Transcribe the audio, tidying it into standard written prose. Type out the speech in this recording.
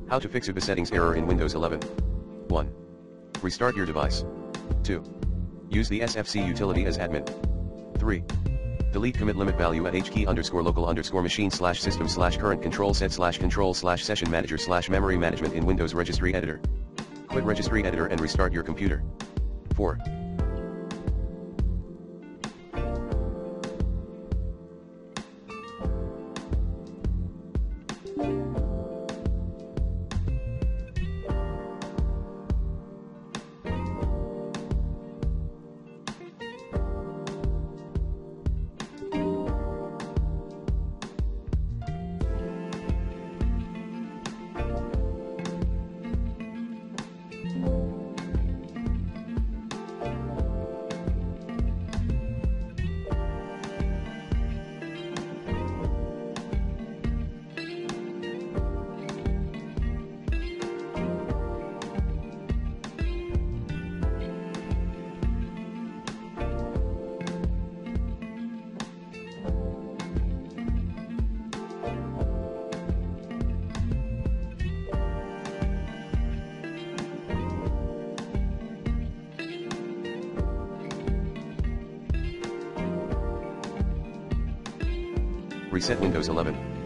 How to fix oobesettings error in Windows 11. 1. Restart your device. 2. Use the SFC utility as admin. 3. Delete commit limit value at hkey_local_machine/system/current control set/control/session manager/memory management in Windows registry editor. Quit registry editor and restart your computer. 4. Reset Windows 11.